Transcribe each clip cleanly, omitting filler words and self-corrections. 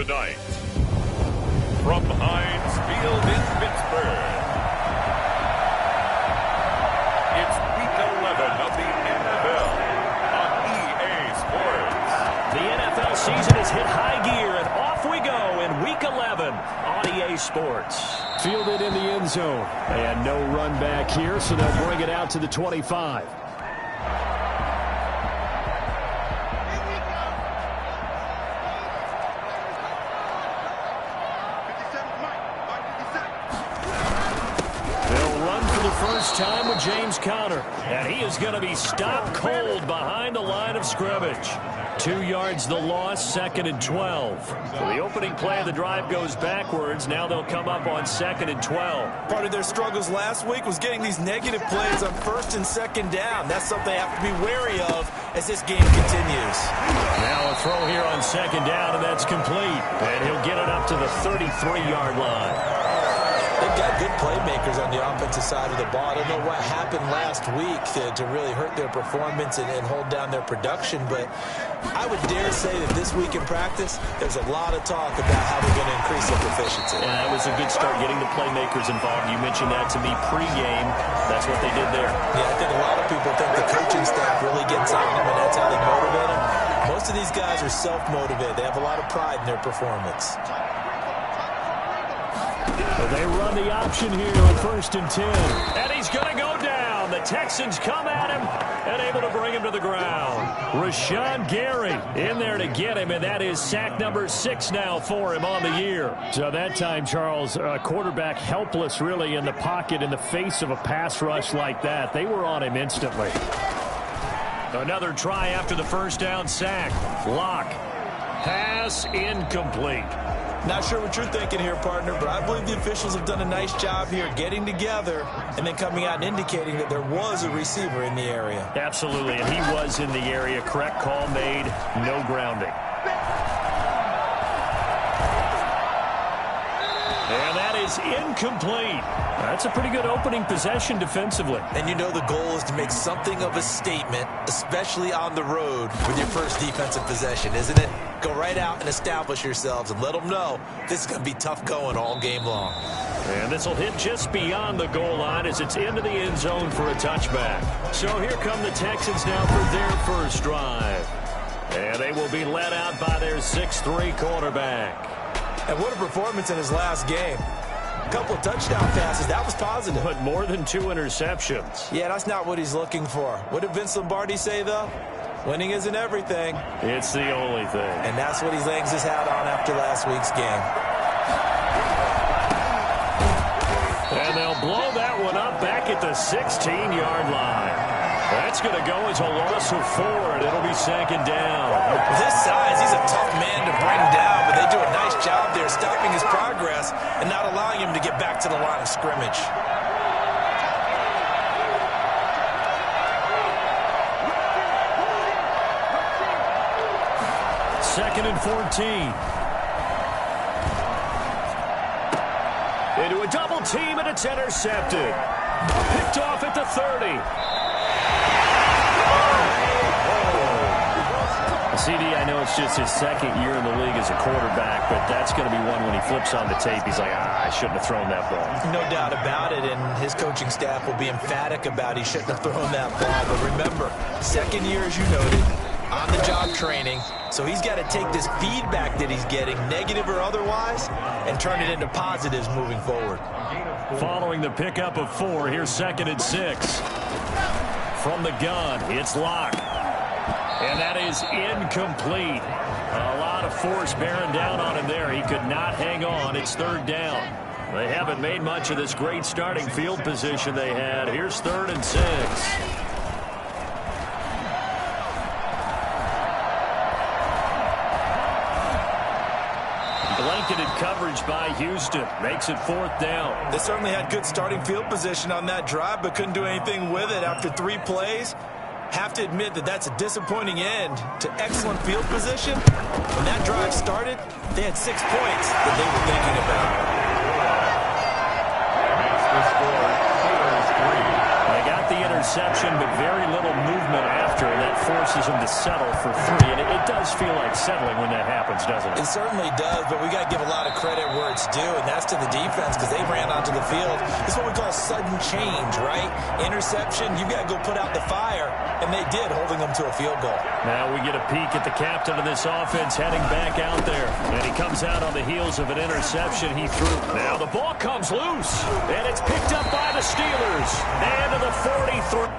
Tonight, from Heinz Field in Pittsburgh, it's Week 11 of the NFL on EA Sports. The NFL season has hit high gear, and off we go in Week 11 on EA Sports. Fielded in the end zone, and no run back here, so they'll bring it out to the 25. First time with James Conner, and he is going to be stopped cold behind the line of scrimmage. 2 yards the loss, 2nd and 12. So the opening play of the drive goes backwards. Now they'll come up on 2nd and 12. Part of their struggles last week was getting these negative plays on 1st and 2nd down. That's something they have to be wary of as this game continues. Now a throw here on 2nd down, and that's complete. And he'll get it up to the 33-yard line. They've got good playmakers on the offensive side of the ball. I don't know what happened last week to really hurt their performance and hold down their production, but I would dare say that this week in practice, there's a lot of talk about how they're going to increase their proficiency. And that was a good start, getting the playmakers involved. You mentioned that to me pregame. That's what they did there. Yeah, I think a lot of people think the coaching staff really gets on them, and that's how they motivate them. Most of these guys are self-motivated. They have a lot of pride in their performance. They run the option here on 1st and 10. And he's going to go down. The Texans come at him and able to bring him to the ground. Rashawn Gary in there to get him, and that is sack number 6 now for him on the year. So that time, Charles, quarterback helpless really in the pocket in the face of a pass rush like that. They were on him instantly. Another try after the first down sack. Lock. Pass incomplete. Not sure what you're thinking here, partner, but I believe the officials have done a nice job here getting together and then coming out and indicating that there was a receiver in the area. Absolutely, and he was in the area. Correct call made, no grounding. And that is incomplete. That's a pretty good opening possession defensively. And you know the goal is to make something of a statement, especially on the road with your first defensive possession, isn't it? Go right out and establish yourselves and let them know this is going to be tough going all game long. And this will hit just beyond the goal line as it's into the end zone for a touchback. So here come the Texans now for their first drive. And they will be led out by their 6'3" quarterback. And what a performance in his last game. A couple of touchdown passes. That was positive. But more than 2 interceptions. Yeah, that's not what he's looking for. What did Vince Lombardi say, though? Winning isn't everything. It's the only thing. And that's what he hangs his hat on after last week's game. And they'll blow that one up back at the 16-yard line. That's going to go as a loss of 4, and it'll be 2nd down. With his size, he's a tough man to bring down, but they do a nice job there stopping his progress and not allowing him to get back to the line of scrimmage. 2nd and 14. Into a double team, and it's intercepted. Picked off at the 30. CD, I know it's just his 2nd year in the league as a quarterback, but that's going to be one when he flips on the tape. He's like, I shouldn't have thrown that ball. No doubt about it, and his coaching staff will be emphatic about he shouldn't have thrown that ball. But remember, 2nd year, as you noted, on-the-job training. So he's got to take this feedback that he's getting, negative or otherwise, and turn it into positives moving forward. Following the pickup of 4, here's 2nd and 6. From the gun, it's Lock. And that is incomplete. A lot of force bearing down on him there. He could not hang on. It's 3rd down. They haven't made much of this great starting field position they had. Here's 3rd and 6. Blanketed coverage by Houston. Makes it 4th down. They certainly had good starting field position on that drive, but couldn't do anything with it after 3 plays. Have to admit that that's a disappointing end to excellent field position. When that drive started, they had 6 points that they were thinking about. They got the interception, but very little movement after, and that forces him to settle for 3. And it does feel like settling when that happens, doesn't it? It certainly does, but we got to give a lot of credit where it's due, and that's to the defense because they ran onto the field. It's what we call sudden change, right? Interception, you got to go put out the fire, and they did, holding them to a field goal. Now we get a peek at the captain of this offense heading back out there, and he comes out on the heels of an interception he threw. Now the ball comes loose, and it's picked up by the Steelers, and to the 43.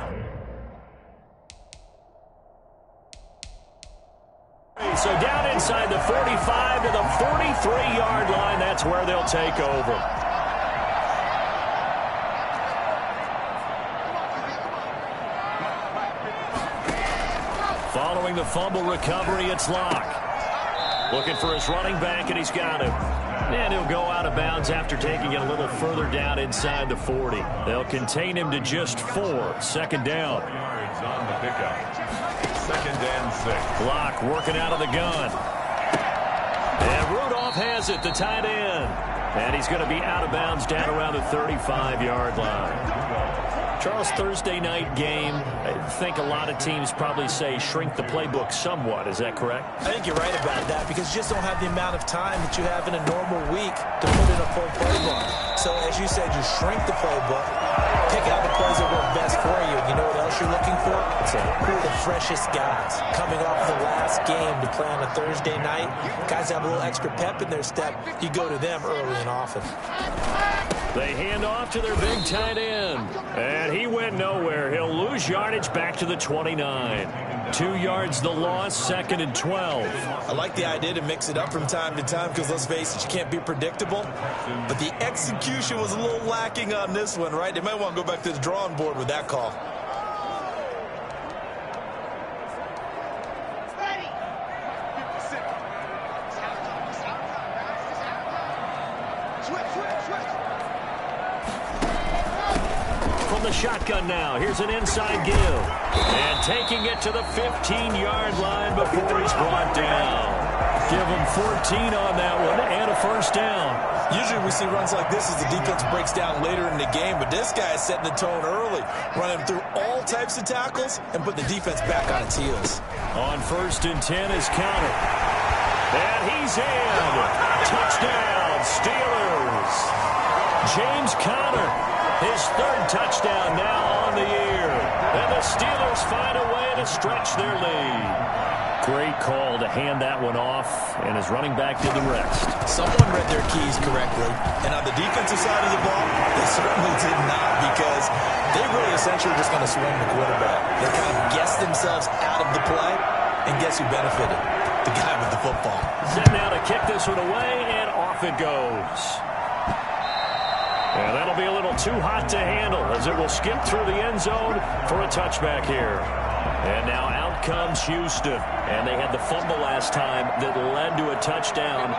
So down inside the 45 to the 43-yard line. That's where they'll take over. Following the fumble recovery, it's Locke. Looking for his running back, and he's got him. And he'll go out of bounds after taking it a little further down inside the 40. They'll contain him to just 4. Second down. Yards on the pickup. 2nd and 6. Locke working out of the gun. And Rudolph has it, the tight end. And he's going to be out of bounds down around the 35-yard line. Charles, Thursday night game, I think a lot of teams probably say shrink the playbook somewhat. Is that correct? I think you're right about that because you just don't have the amount of time that you have in a normal week to put in a full playbook. So as you said, you shrink the playbook, pick out the plays that work best for you. You know what else you're looking for? Who are the freshest guys coming off the last game to play on a Thursday night? Guys have a little extra pep in their step. You go to them early and often. They hand off to their big tight end. And he went nowhere. He'll lose yardage back to the 29. 2 yards the loss, 2nd and 12. I like the idea to mix it up from time to time because, let's face it, you can't be predictable. But the execution was a little lacking on this one, right? They might want to go back to the drawing board with that call. From the shotgun now, here's an inside give. And taking it to the 15-yard line before he's brought down. Give him 14 on that one and a first down. Usually we see runs like this as the defense breaks down later in the game, but this guy is setting the tone early, running through all types of tackles and put the defense back on its heels. On 1st and 10 is counter. And he's in. Touchdown, Steelers. James Conner, his 3rd touchdown now on the year. And the Steelers find a way to stretch their lead. Great call to hand that one off, and his running back did the rest. Someone read their keys correctly, and on the defensive side of the ball, they certainly did not because they really essentially just going to swing the quarterback. They kind of guessed themselves out of the play, and guess who benefited? The guy with the football. Set now to kick this one away, and off it goes. And that'll be a little too hot to handle as it will skip through the end zone for a touchback here. And now out comes Houston. And they had the fumble last time that led to a touchdown.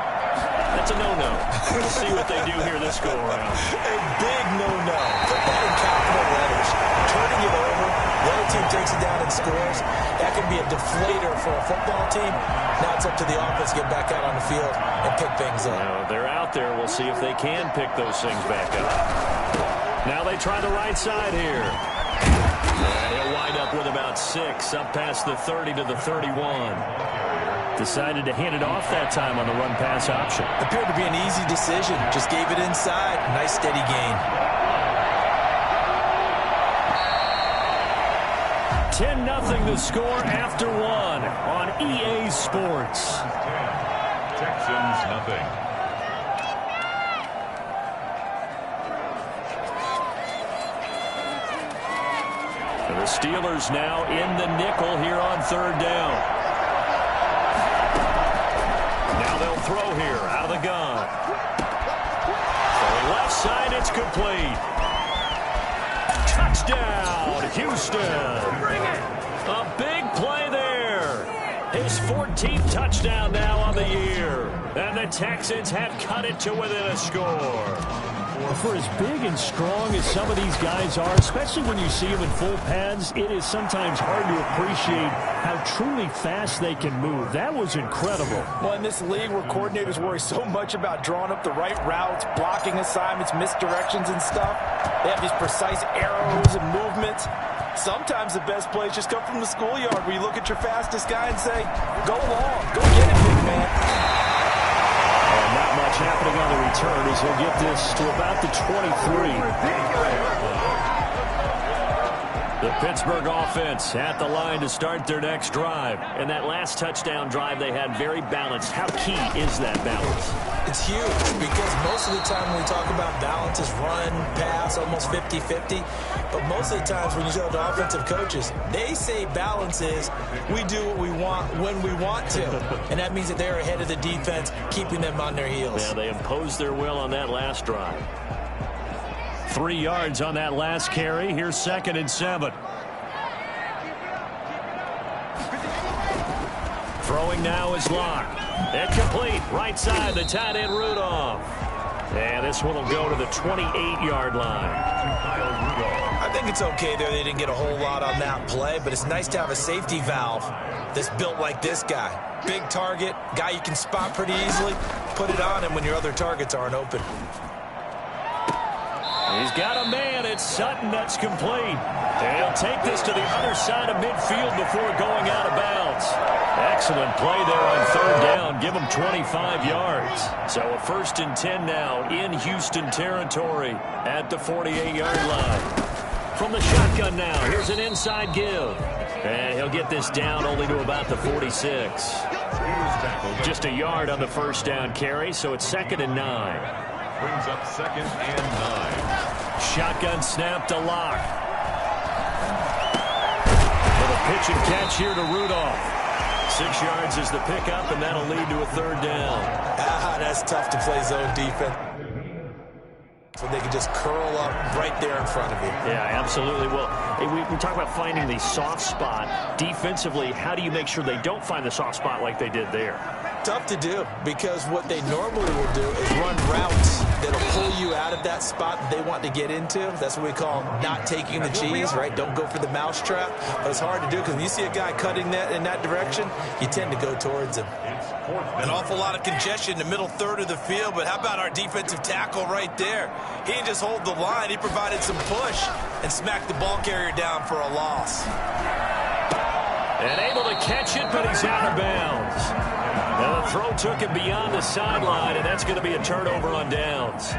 That's a no-no. We'll see what they do here this go-around. A big no-no. Put that in capital letters. Turning it over. The other team takes it down and scores. That can be a deflator for a football team. Now it's up to the offense to get back out on the field and pick things up. Now they're out there. We'll see if they can pick those things back up. Now they try the right side here. And he'll wind up with about 6, up past the 30 to the 31. Decided to hand it off that time on the run-pass option. Appeared to be an easy decision. Just gave it inside. Nice steady gain. 10-0 the score after 1 on EA Sports. Texans nothing. And the Steelers now in the nickel here on 3rd down. Now they'll throw here out of the gun. For the left side, it's complete. Touchdown, Houston. A big play there. His 14th touchdown now on the year. And the Texans have cut it to within a score. For as big and strong as some of these guys are, especially when you see them in full pads, it is sometimes hard to appreciate how truly fast they can move. That was incredible. Well, in this league where coordinators worry so much about drawing up the right routes, blocking assignments, misdirections and stuff, they have these precise arrows and movements. Sometimes the best plays just come from the schoolyard where you look at your fastest guy and say, go long, go get it, big man. Not much happening on the return as he'll get this to about the 23. The Pittsburgh offense at the line to start their next drive. And that last touchdown drive they had very balanced. How key is that balance? It's huge because most of the time when we talk about balance is run, pass, almost 50-50. But most of the times when you talk to offensive coaches, they say balance is we do what we want when we want to. And that means that they're ahead of the defense, keeping them on their heels. Yeah, they imposed their will on that last drive. 3 yards on that last carry. Here's 2nd and 7. Throwing now is Locke. Incomplete. Right side, the tight end Rudolph. And this one will go to the 28-yard line. I think it's okay there. They didn't get a whole lot on that play, but it's nice to have a safety valve that's built like this guy. Big target, guy you can spot pretty easily. Put it on him when your other targets aren't open. He's got a man. It's Sutton. That's complete. And he'll take this to the other side of midfield before going out of bounds. Excellent play there on 3rd down. Give him 25 yards. So a 1st and 10 now in Houston territory at the 48-yard line. From the shotgun now, here's an inside give. And he'll get this down only to about the 46. Just a yard on the 1st down carry, so it's 2nd and 9. Brings up 2nd and 9. Shotgun snap to Locke. For the pitch and catch here to Rudolph. 6 yards is the pickup, and that'll lead to a 3rd down. That's tough to play zone defense. So they can just curl up right there in front of you. Yeah, absolutely. Well, we talk about finding the soft spot. Defensively, how do you make sure they don't find the soft spot like they did there? Tough to do because what they normally will do is run routes that'll pull you out of that spot that they want to get into. That's what we call not taking the cheese, right? Don't go for the mousetrap. But it's hard to do because when you see a guy cutting that in that direction, you tend to go towards him. An awful lot of congestion in the middle third of the field, but how about our defensive tackle right there? He didn't just hold the line. He provided some push and smacked the ball carrier down for a loss. And able to catch it, but he's out of bounds. Now the throw took him beyond the sideline, and that's going to be a turnover on downs.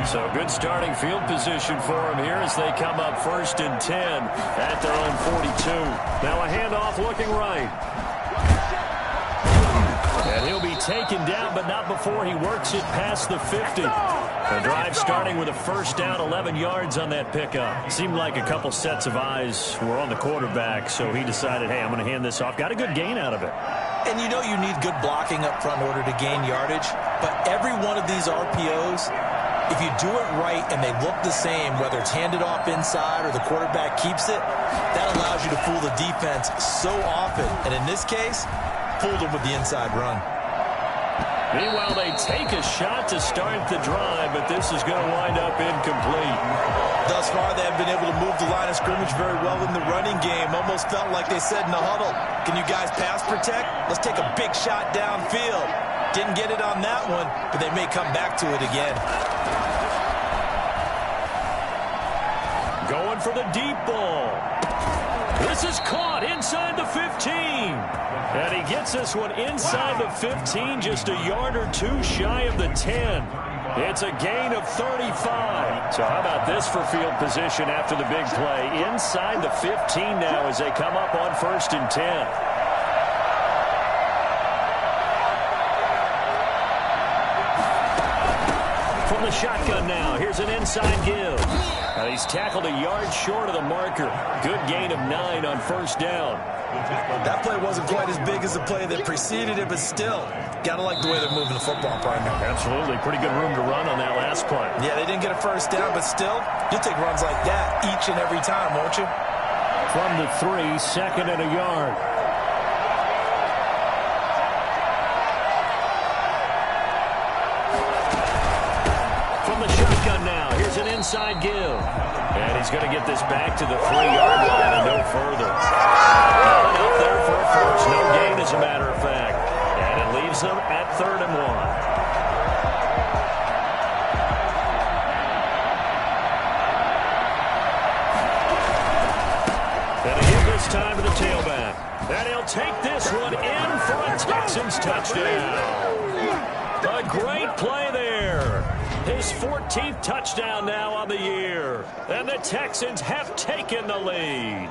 So good starting field position for him here as they come up 1st and 10 at their own 42. Now a handoff looking right. And he'll be taken down, but not before he works it past the 50. The drive starting with a 1st down, 11 yards on that pickup. Seemed like a couple sets of eyes were on the quarterback, so he decided, hey, I'm going to hand this off. Got a good gain out of it. And you know you need good blocking up front in order to gain yardage, but every one of these RPOs, if you do it right and they look the same, whether it's handed off inside or the quarterback keeps it, that allows you to fool the defense so often. And in this case, fooled them with the inside run. Meanwhile, they take a shot to start the drive, but this is going to wind up incomplete. Thus far, they have been able to move the line of scrimmage very well in the running game. Almost felt like they said in the huddle, can you guys pass protect? Let's take a big shot downfield. Didn't get it on that one, but they may come back to it again. Going for the deep ball. This is caught inside the 15. And he gets this one inside the 15, just a yard or two shy of the 10. It's a gain of 35. So how about this for field position after the big play? Inside the 15 now as they come up on 1st and 10. From the shotgun now, here's an inside give. Now he's tackled a yard short of the marker. Good gain of 9 on 1st down. That play wasn't quite as big as the play that preceded it, but still, got to like the way they're moving the football, partner. Absolutely. Pretty good room to run on that last play. Yeah, they didn't get a 1st down, but still, you'll take runs like that each and every time, won't you? From the 3, 2nd and a yard. From the shotgun now, here's an inside give. And he's going to get this back to the 3-yard line and no further. Not enough there for a first. No gain, as a matter of fact. And it leaves them at 3rd and 1. It's time for the tailback. And he'll take this one in for a Texans touchdown. A great play there. His 14th touchdown now on the year. And the Texans have taken the lead.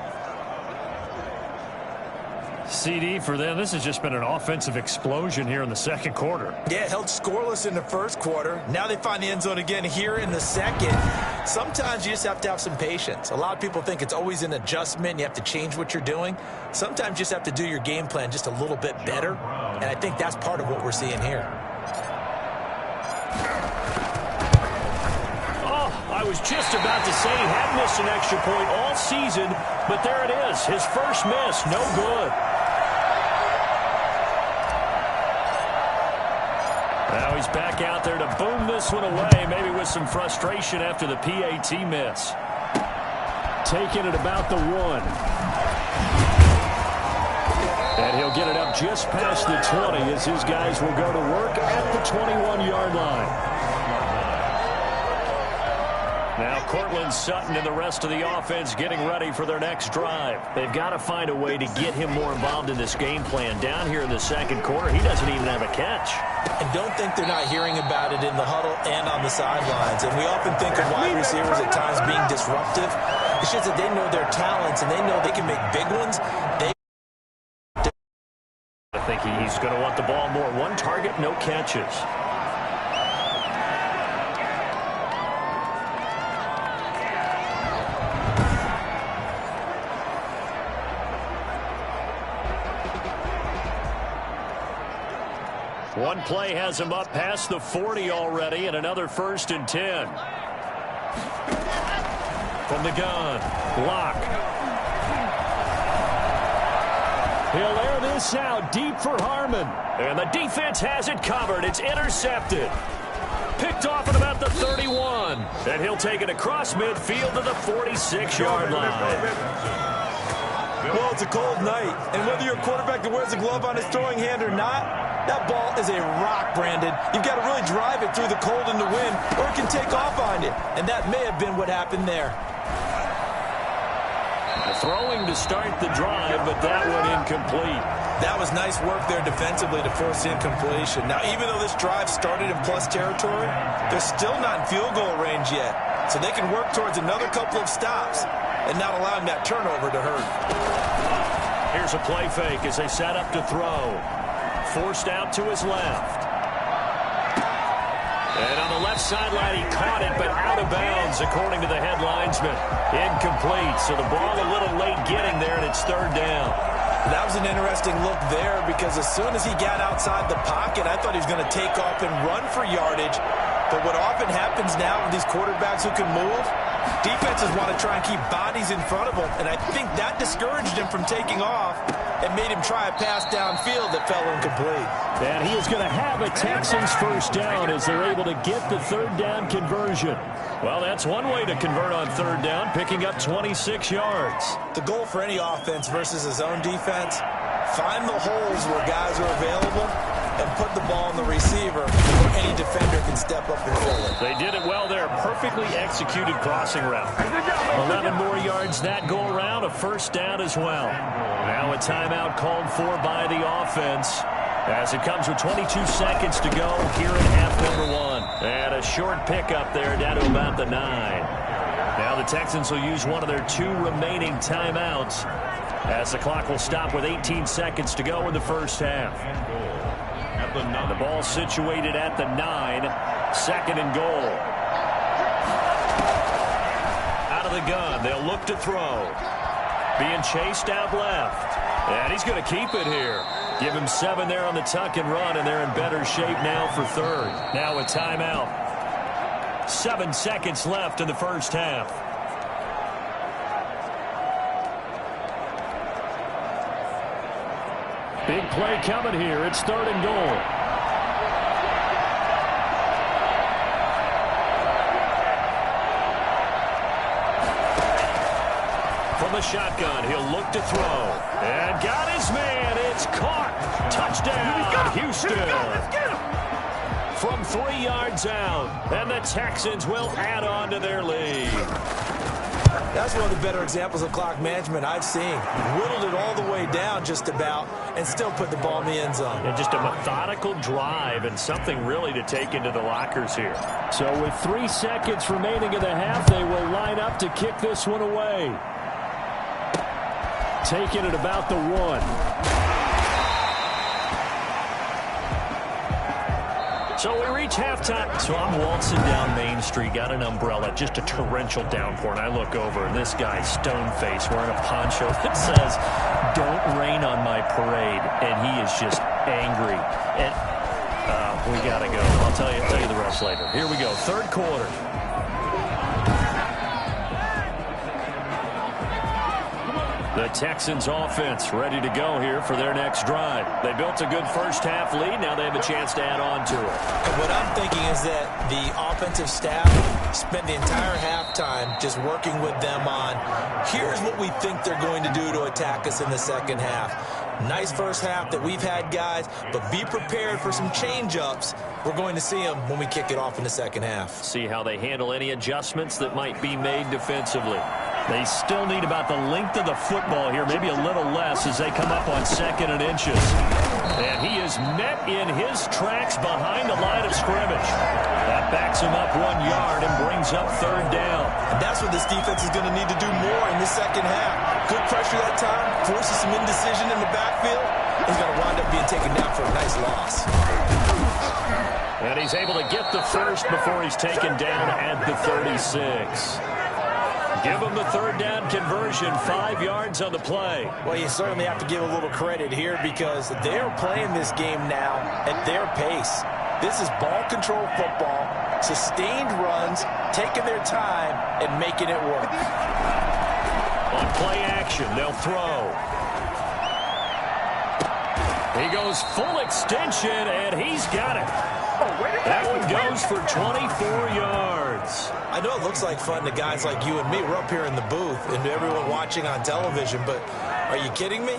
CD for them, this has just been an offensive explosion here in the second quarter. Yeah, held scoreless in the first quarter. Now they find the end zone again here in the second. Sometimes you just have to have some patience. A lot of people think it's always an adjustment. You have to change what you're doing. Sometimes you just have to do your game plan just a little bit better. And I think that's part of what we're seeing here. I was just about to say he had missed an extra point all season, but there it is. His first miss, no good. Now he's back out there to boom this one away, maybe with some frustration after the PAT miss. Taking it about the 1. And he'll get it up just past the 20 as his guys will go to work at the 21-yard line. Now Cortland Sutton and the rest of the offense getting ready for their next drive. They've got to find a way to get him more involved in this game plan. Down here in the second quarter, he doesn't even have a catch. And don't think they're not hearing about it in the huddle and on the sidelines. And we often think of wide receivers at times being disruptive. It's just that they know their talents and they know they can make big ones. I think he's going to want the ball more. 1 target, no catches. One play has him up past the 40 already, and another 1st and 10. From the gun, Locke. He'll air this out deep for Harmon. And the defense has it covered. It's intercepted. Picked off at about the 31. And he'll take it across midfield to the 46-yard line. Well, it's a cold night, and whether you're a quarterback that wears a glove on his throwing hand or not, that ball is a rock, Brandon. You've got to really drive it through the cold and the wind, or it can take off on you. And that may have been what happened there. Throwing to start the drive, but that one incomplete. That was nice work there defensively to force the incompletion. Now, even though this drive started in plus territory, they're still not in field goal range yet. So they can work towards another couple of stops and not allowing that turnover to hurt. Here's a play fake as they set up to throw. Forced out to his left. And on the left sideline, he caught it, but out of bounds, according to the head linesman. Incomplete, so the ball a little late getting there, and it's 3rd down. That was an interesting look there because as soon as he got outside the pocket, I thought he was going to take off and run for yardage. But what often happens now with these quarterbacks who can move, defenses want to try and keep bodies in front of them, and I think that discouraged him from taking off and made him try a pass downfield that fell incomplete. And he is going to have a Texans 1st down as they're able to get the 3rd down conversion. Well, that's one way to convert on 3rd down, picking up 26 yards. The goal for any offense versus his own defense, find the holes where guys are available and put the ball in the receiver where any defender can step up and fill it. They did it well there. Perfectly executed crossing route. 11 more yards that go around. A 1st down as well. Now a timeout called for by the offense as it comes with 22 seconds to go here in half number 1. And a short pickup there down to about the 9. Now the Texans will use one of their 2 remaining timeouts as the clock will stop with 18 seconds to go in the 1st half. The ball situated at the 9. 2nd and goal. Out of the gun. They'll look to throw. Being chased out left. And he's going to keep it here. Give him 7 there on the tuck and run, and they're in better shape now for 3rd. Now a timeout. 7 seconds left in the 1st half. Big play coming here. It's 3rd and goal. From the shotgun, he'll look to throw. And got his man. It's caught. Touchdown, Houston. From 3 yards out. And the Texans will add on to their lead. That's one of the better examples of clock management I've seen. Whittled it all the way down just about and still put the ball in the end zone. And just a methodical drive and something really to take into the lockers here. So with 3 seconds remaining in the half, they will line up to kick this one away. Taking it about the 1. So we reach halftime. So I'm waltzing down Main Street, got an umbrella, just a torrential downpour, and I look over, and this guy's stone-faced wearing a poncho that says, "Don't rain on my parade," and he is just angry. And we got to go. I'll tell you the rest later. Here we go, third quarter. The Texans offense ready to go here for their next drive. They built a good first-half lead. Now they have a chance to add on to it. And what I'm thinking is that the offensive staff spent the entire halftime just working with them on, here's what we think they're going to do to attack us in the second half. Nice first half that we've had, guys, but be prepared for some change-ups. We're going to see them when we kick it off in the second half. See how they handle any adjustments that might be made defensively. They still need about the length of the football here, maybe a little less as they come up on 2nd and inches. And he is met in his tracks behind the line of scrimmage. That backs him up 1 yard and brings up 3rd down. And that's what this defense is going to need to do more in the second half. Good pressure that time, forces some indecision in the backfield. He's going to wind up being taken down for a nice loss. And he's able to get the first before he's taken down at the 36. Give them the 3rd down conversion, 5 yards on the play. Well, you certainly have to give a little credit here because they're playing this game now at their pace. This is ball control football, sustained runs, taking their time and making it work. On play action, they'll throw. He goes full extension, and he's got it. That one goes for 24 yards. I know it looks like fun to guys like you and me. We're up here in the booth and to everyone watching on television, but are you kidding me?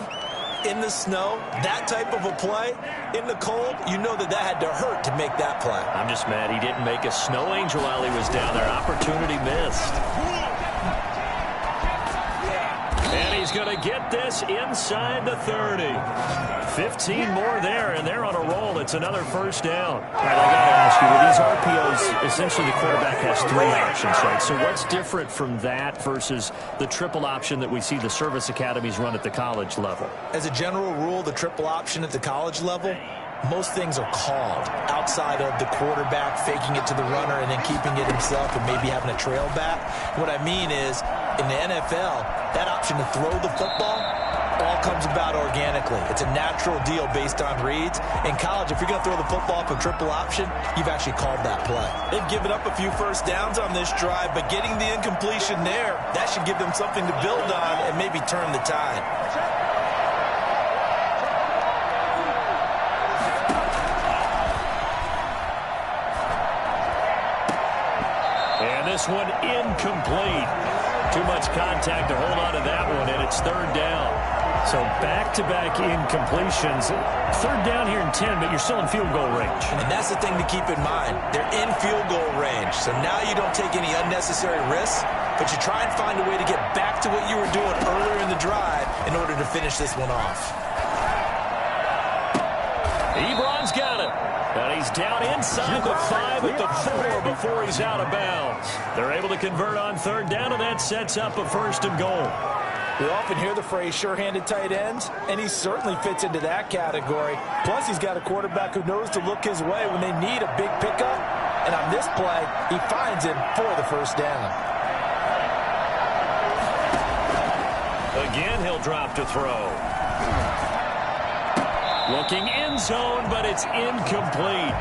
In the snow, that type of a play, in the cold, you know that had to hurt to make that play. I'm just mad he didn't make a snow angel while he was down there. Opportunity missed. And he's going to get this inside the 30. 15 more there, and they're on a roll. It's another 1st down. All right, I got to ask you, with these RPOs, essentially the quarterback has 3 options, right? So what's different from that versus the triple option that we see the service academies run at the college level? As a general rule, the triple option at the college level, most things are called outside of the quarterback faking it to the runner and then keeping it himself and maybe having a trail back. What I mean is, in the NFL, that option to throw the football all comes about organically. It's a natural deal based on reads. In college, if you're going to throw the football up a triple option, you've actually called that play. They've given up a few first downs on this drive, but getting the incompletion there, that should give them something to build on and maybe turn the tide. And this one incomplete. Too much contact to hold on to that one, and it's 3rd down. So back-to-back incompletions. 3rd down here in 10, but you're still in field goal range. And that's the thing to keep in mind. They're in field goal range. So now you don't take any unnecessary risks, but you try and find a way to get back to what you were doing earlier in the drive in order to finish this one off. Ebron's got it. And he's down inside the 5 at the 4 before he's out of bounds. They're able to convert on 3rd down, and that sets up a 1st and goal. We often hear the phrase sure-handed tight ends, and he certainly fits into that category. Plus, he's got a quarterback who knows to look his way when they need a big pickup. And on this play, he finds him for the 1st down. Again, he'll drop to throw. Looking end zone, but it's incomplete.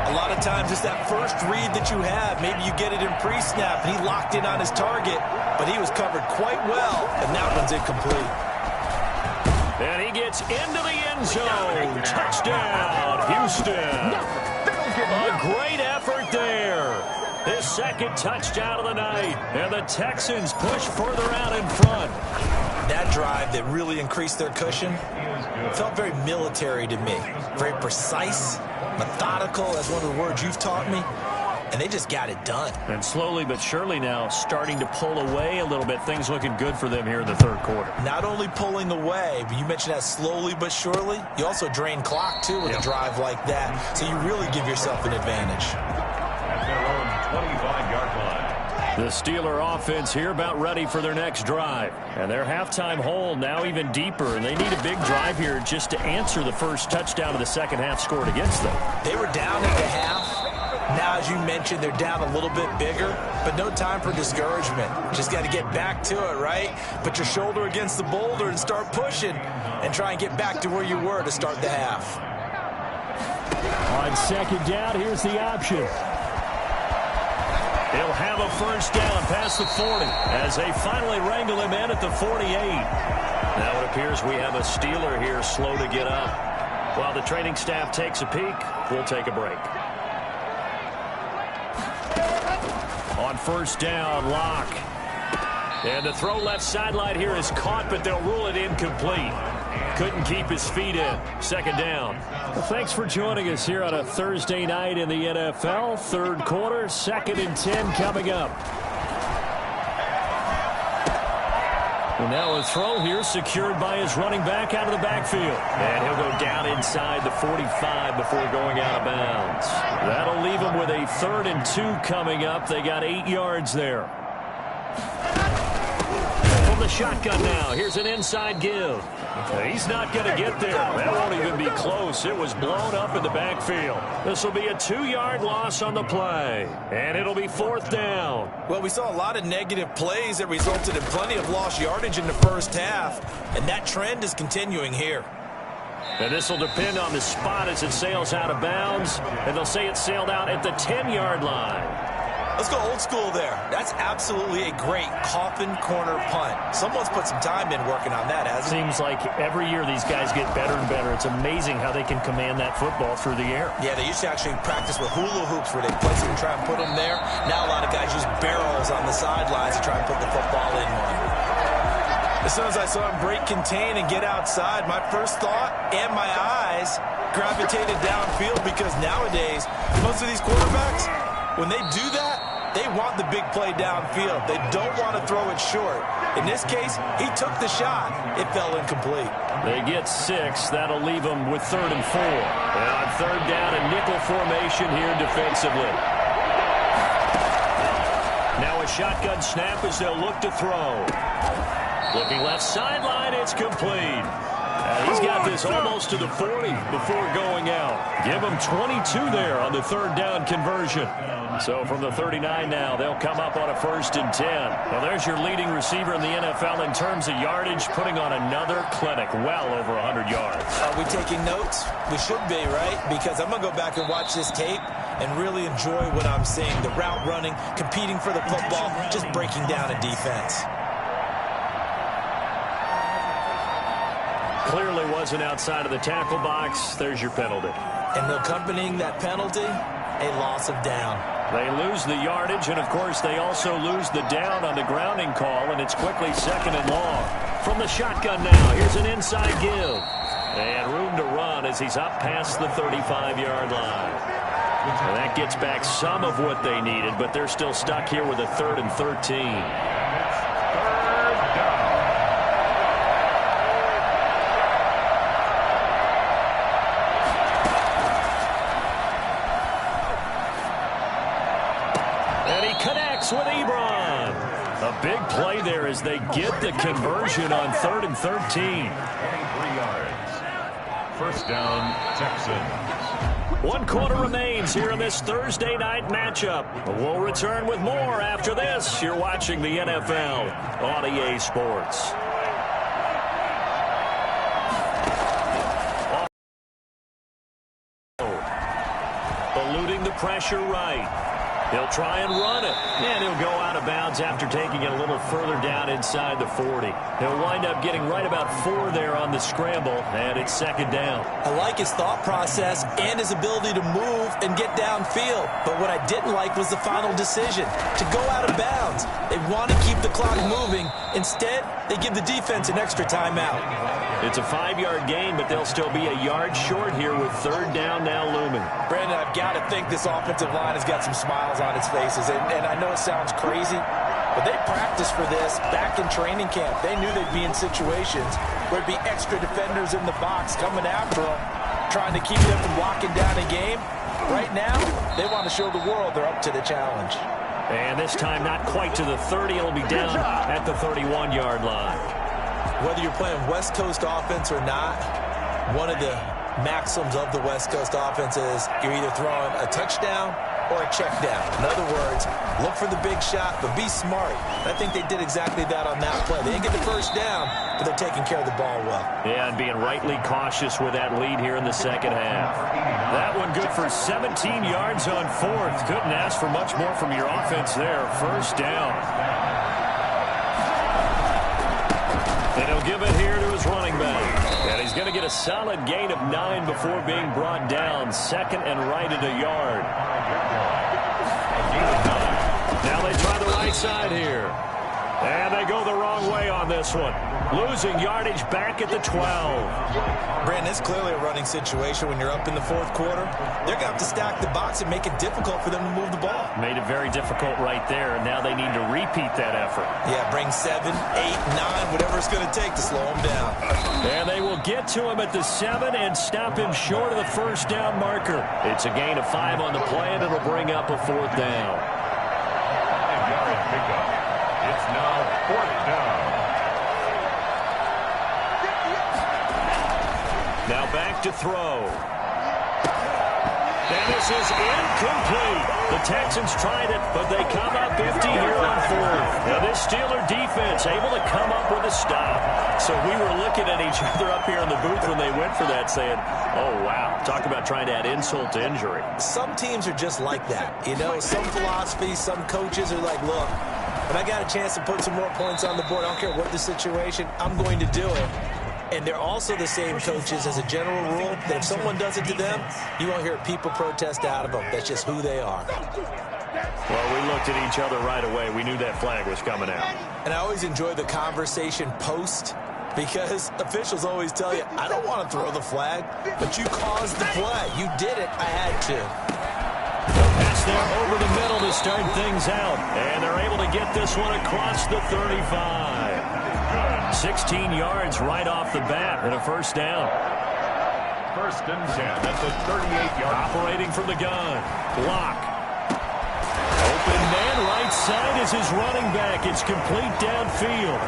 A lot of times it's that first read that you have. Maybe you get it in pre-snap, and he locked in on his target, but he was covered quite well, and that one's incomplete. And he gets into the end zone. Touchdown, Houston. A great effort there. His 2nd touchdown of the night, and the Texans push further out in front. That drive that really increased their cushion felt very military to me. Very precise, methodical, that's one of the words you've taught me. and they just got it done. And slowly but surely now starting to pull away a little bit. Things looking good for them here in the third quarter. Not only pulling away, but you mentioned that slowly but surely. You also drain clock, too, with a drive like that. So you really give yourself an advantage. At their own 25-yard line. The Steeler offense here about ready for their next drive. And their halftime hole now even deeper. And they need a big drive here just to answer the first touchdown of the second half scored against them. They were down at the half. Now, as you mentioned, they're down a little bit bigger, but no time for discouragement. Just got to get back to it, right? Put your shoulder against the boulder and start pushing and try and get back to where you were to start the half. On second down, here's the option. He'll have a first down past the 40 as they finally wrangle him in at the 48. Now it appears we have a Steeler here slow to get up. While the training staff takes a peek, we'll take a break. On first down, Locke. And the throw left sideline here is caught, but they'll rule it incomplete. Couldn't keep his feet in. Second down. Well, thanks for joining us here on a Thursday night in the NFL. Third quarter, 2nd and 10 coming up. And now a throw here secured by his running back out of the backfield. And he'll go down inside the 45 before going out of bounds. That'll leave him with a 3rd and 2 coming up. They got 8 yards there. From the shotgun now, here's an inside give. He's not going to get there. That won't even be close. It was blown up in the backfield. This will be a 2-yard loss on the play. And it'll be 4th down. Well, we saw a lot of negative plays that resulted in plenty of lost yardage in the first half. And that trend is continuing here. And this will depend on the spot as it sails out of bounds. And they'll say it sailed out at the 10-yard line. Let's go old school there. That's absolutely a great coffin corner punt. Someone's put some time in working on that, hasn't it? Seems like every year these guys get better and better. It's amazing how they can command that football through the air. Yeah, they used to actually practice with hula hoops where they place it and try and put them there. Now a lot of guys use barrels on the sidelines to try and put the football in one. As soon as I saw him break contain and get outside, my first thought and my eyes gravitated downfield because nowadays, most of these quarterbacks, when they do that, they want the big play downfield. They don't want to throw it short. In this case, he took the shot. It fell incomplete. They get 6. That'll leave them with 3rd and 4. And on 3rd down, a nickel formation here defensively. Now a shotgun snap as they'll look to throw. Looking left sideline, it's complete. He's got this almost to the 40 before going out. Give him 22 there on the 3rd down conversion. So from the 39 now, they'll come up on a 1st and 10. Well, there's your leading receiver in the NFL in terms of yardage, putting on another clinic, well over 100 yards. Are we taking notes? We should be, right? Because I'm going to go back and watch this tape and really enjoy what I'm seeing. The route running, competing for the football, just breaking down a defense. Clearly wasn't outside of the tackle box. There's your penalty. And accompanying that penalty, a loss of down. They lose the yardage, and, of course, they also lose the down on the grounding call, and it's quickly 2nd and long. From the shotgun now, here's an inside give. And room to run as he's up past the 35-yard line. And that gets back some of what they needed, but they're still stuck here with a 3rd and 13. With Ebron. A big play there as they get the conversion on 3rd and 13. 23 yards. First down, Texans. 1 quarter remains here in this Thursday night matchup. We'll return with more after this. You're watching the NFL on EA Sports. Eluding the pressure right. He'll try and run it, and he'll go out of bounds after taking it a little further down inside the 40. He'll wind up getting right about 4 there on the scramble, and it's 2nd down. I like his thought process and his ability to move and get downfield. But what I didn't like was the final decision, to go out of bounds. They want to keep the clock moving. Instead, they give the defense an extra timeout. It's a 5-yard gain, but they'll still be a yard short here with 3rd down now looming. Brandon, I've got to think this offensive line has got some smiles smiles on its faces. And I know it sounds crazy, but they practiced for this back in training camp. They knew they'd be in situations where there'd be extra defenders in the box coming after them, trying to keep them from locking down a game. Right now, they want to show the world they're up to the challenge. And this time not quite to the 30. It'll be down at the 31-yard line. Whether you're playing West Coast offense or not, one of the maxims of the West Coast offense is you're either throwing a touchdown or a check down. In other words, look for the big shot, but be smart. I think they did exactly that on that play. They didn't get the first down, but they're taking care of the ball well. Yeah, and being rightly cautious with that lead here in the second half. That one good for 17 yards on fourth. Couldn't ask for much more from your offense there. First down. And he'll give it here to his running back. And he's going to get a solid gain of 9 before being brought down. Second and right at a yard. Now they try the right side here. And they go the wrong way on this one. Losing yardage back at the 12. Brandon, it's clearly a running situation when you're up in the fourth quarter. They're going to have to stack the box and make it difficult for them to move the ball. Made it very difficult right there, and now they need to repeat that effort. Yeah, bring 7, 8, 9, whatever it's going to take to slow them down. And they will get to him at the 7 and stop him short of the first down marker. It's a gain of 5 on the play, and it'll bring up a fourth down. It's now fourth down. Now back to throw. And this is incomplete. The Texans tried it, but they come up 50 here on fourth. Now this Steeler defense able to come up with a stop. So we were looking at each other up here in the booth when they went for that saying, oh, wow, talk about trying to add insult to injury. Some teams are just like that. You know, some philosophies, some coaches are like, look, when I got a chance to put some more points on the board, I don't care what the situation, I'm going to do it. And they're also the same coaches as a general rule that if someone does it to them, you won't hear people protest out of them. That's just who they are. Well, we looked at each other right away. We knew that flag was coming out. And I always enjoy the conversation post because officials always tell you, I don't want to throw the flag, but you caused the play. You did it. I had to. Pass there over the middle to start things out. And they're able to get this one across the 35. 16 yards right off the bat and a first down. First and 10 at the 38-yard. Operating from the gun. Block. Open man right side is his running back. It's complete downfield.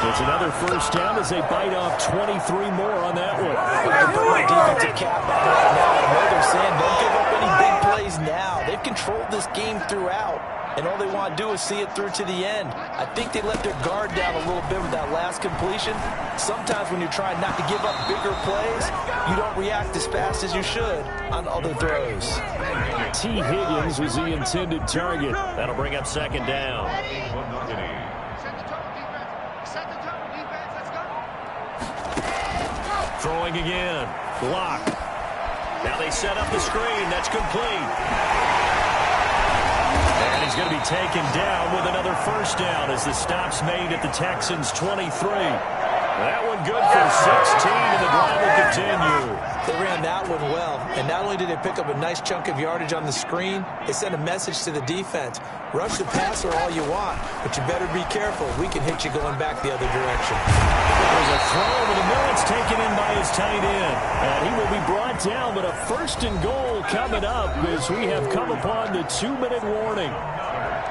It's another first down as they bite off 23 more on that one. I put my defensive cap on right now. I know they're saying don't give up any big plays now. They've controlled this game throughout. And all they want to do is see it through to the end. I think they let their guard down a little bit with that last completion. Sometimes when you're trying not to give up bigger plays, you don't react as fast as you should on other throws. T. Higgins was the intended target. That'll bring up second down. Throwing again. Block. Now they set up the screen. That's complete. And he's going to be taken down with another first down as the stop's made at the Texans' 23. That one good for 16, and the drive will continue. They ran that one well, and not only did they pick up a nice chunk of yardage on the screen, they sent a message to the defense. Rush the passer all you want, but you better be careful. We can hit you going back the other direction. There's a throw over the middle. It's taken in by his tight end. And he will be brought down, but a first and goal coming up as we have come upon the 2-minute warning.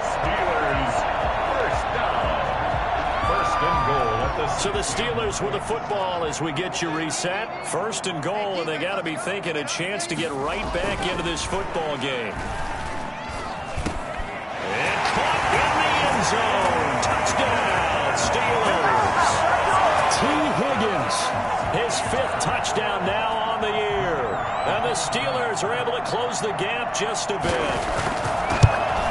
Steelers first down. First and goal at the... So the Steelers with the football as we get you reset. First and goal, and they got to be thinking a chance to get right back into this football game. And caught in the end zone. Touchdown, Steelers. T. Higgins, his 5th touchdown now on the year. And the Steelers are able to close the gap just a bit.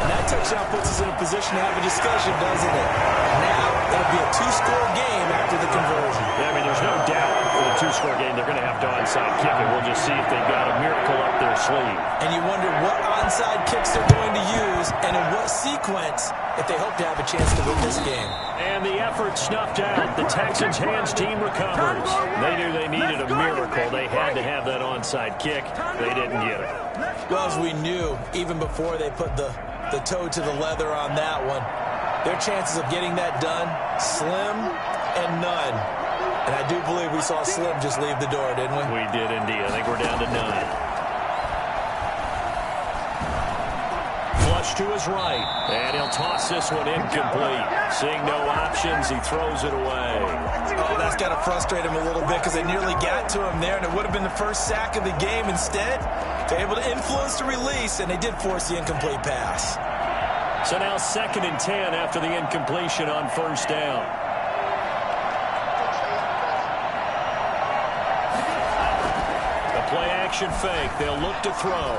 And that touchdown puts us in a position to have a discussion, doesn't it? Now, it'll be a 2-score game after the conversion. Yeah, I mean, there's no doubt for the 2-score game they're going to have to onside kick it. We'll just see if they've got a miracle up their sleeve. And you wonder what onside kicks they're going to use and in what sequence if they hope to have a chance to win this game. And the effort snuffed out. The Texans' hands team recovers. They knew they needed a miracle. They had to have that onside kick. They didn't get it. Well, as we knew, even before they put the the toe to the leather on that one. Their chances of getting that done, slim and none. And I do believe we saw Slim just leave the door, didn't we? We did indeed. I think we're down to none. Flush to his right, and he'll toss this one incomplete. Seeing no options, he throws it away. Oh, that's got to frustrate him a little bit because they nearly got to him there, and it would have been the first sack of the game. Instead, they're able to influence the release, and they did force the incomplete pass. So now 2nd and 10 after the incompletion on first down. The play action fake. They'll look to throw.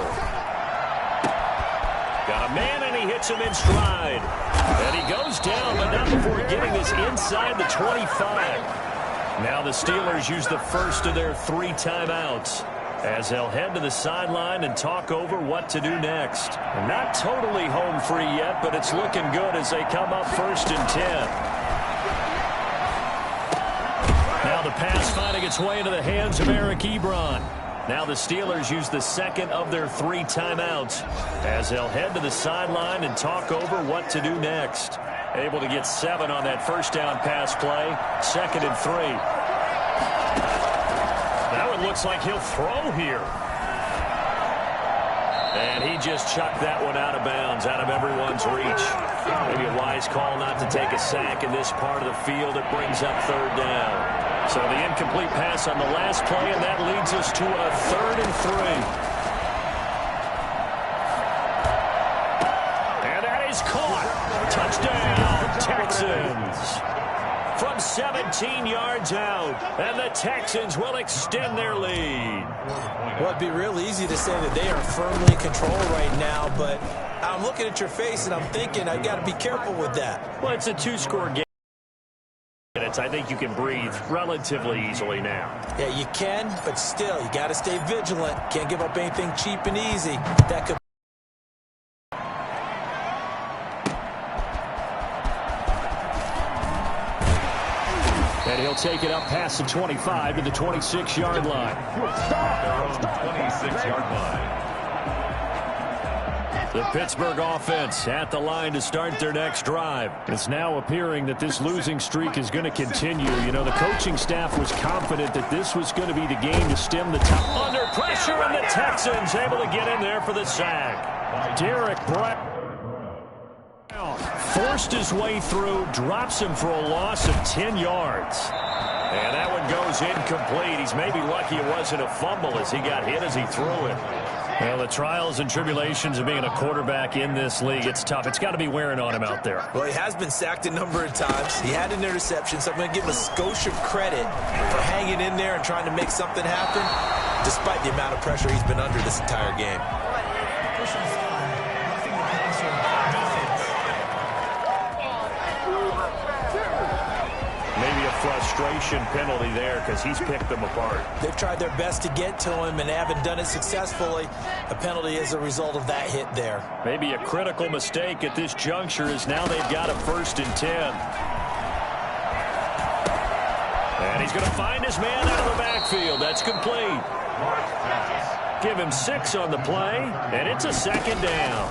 Got a man, and he hits him in stride. And he goes down, but not before getting this inside the 25. Now the Steelers use the first of their 3 timeouts as they'll head to the sideline and talk over what to do next. Not totally home free yet, but it's looking good as they come up 1st and 10. Now the pass finding its way into the hands of Eric Ebron. Now the Steelers use the 2nd of their 3 timeouts as they'll head to the sideline and talk over what to do next. Able to get 7 on that first down pass play. 2nd and 3. Now it looks like he'll throw here. And he just chucked that one out of bounds, out of everyone's reach. Maybe a wise call not to take a sack in this part of the field. It brings up 3rd down. So the incomplete pass on the last play, and that leads us to a 3rd and 3. And that is caught. Touchdown, Texans. From 17 yards out, and the Texans will extend their lead. Well, it'd be real easy to say that they are firmly in control right now, but I'm looking at your face, and I'm thinking I've got to be careful with that. Well, it's a 2-score game. I think you can breathe relatively easily now. Yeah, you can, but still, you got to stay vigilant. Can't give up anything cheap and easy. That could. And he'll take it up past the 25 to the 26-yard line. Their own 26-yard line. The Pittsburgh offense at the line to start their next drive. It's now appearing that this losing streak is going to continue. You know, the coaching staff was confident that this was going to be the game to stem the top. Under pressure, and the Texans able to get in there for the sack. Derek Brown forced his way through, drops him for a loss of 10 yards. And that one goes incomplete. He's maybe lucky it wasn't a fumble as he got hit as he threw it. Well, the trials and tribulations of being a quarterback in this league, it's tough. It's got to be wearing on him out there. Well, he has been sacked a number of times. He had an interception, so I'm going to give him a skosh of credit for hanging in there and trying to make something happen, despite the amount of pressure he's been under this entire game. Maybe a frustration penalty there because he's picked them apart. They've tried their best to get to him and haven't done it successfully. A penalty is a result of that hit there. Maybe a critical mistake at this juncture is now they've got a 1st and 10. And he's going to find his man out of the backfield. That's complete. Give him 6 on the play, and it's a 2nd down.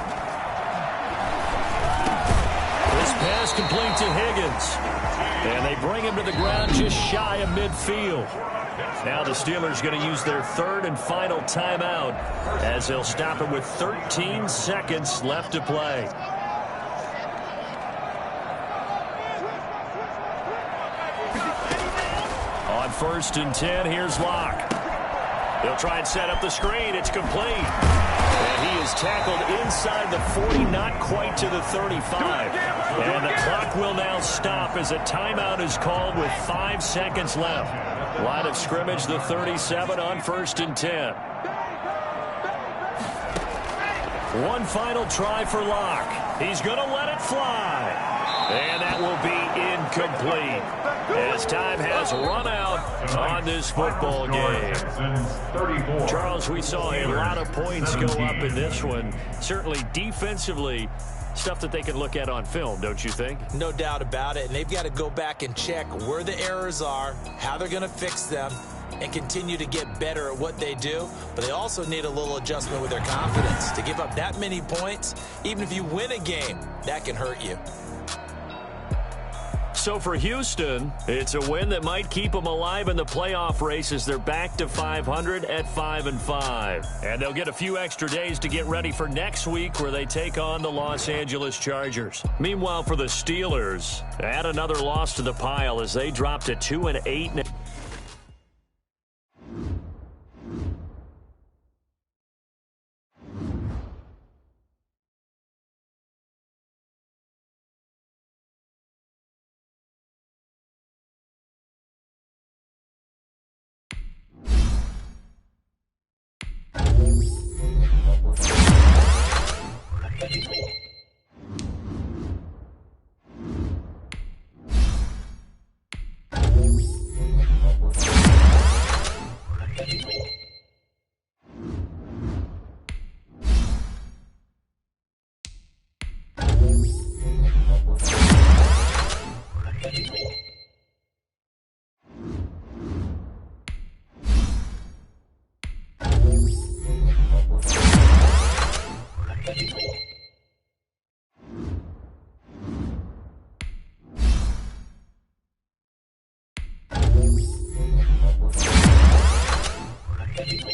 This pass complete to Higgins. And they bring him to the ground just shy of midfield. Now the Steelers going to use their 3rd and final timeout as they'll stop it with 13 seconds left to play. On 1st and 10, here's Locke. They'll try and set up the screen. It's complete. And he is tackled inside the 40, not quite to the 35. And the clock will now stop as a timeout is called with 5 seconds left. Line of scrimmage, the 37 on 1st and 10. One final try for Locke. He's going to let it fly. And that will be incomplete as time has run out on this football game. Charles, we saw a lot of points go up in this one. Certainly defensively, stuff that they can look at on film, don't you think? No doubt about it. And they've got to go back and check where the errors are, how they're going to fix them. and continue to get better at what they do, but they also need a little adjustment with their confidence. To give up that many points, even if you win a game, that can hurt you. So for Houston, it's a win that might keep them alive in the playoff race as they're back to 500 at 5-5. And they'll get a few extra days to get ready for next week where they take on the Los Angeles Chargers. Meanwhile, for the Steelers, add another loss to the pile as they drop to 2-8. Thank you.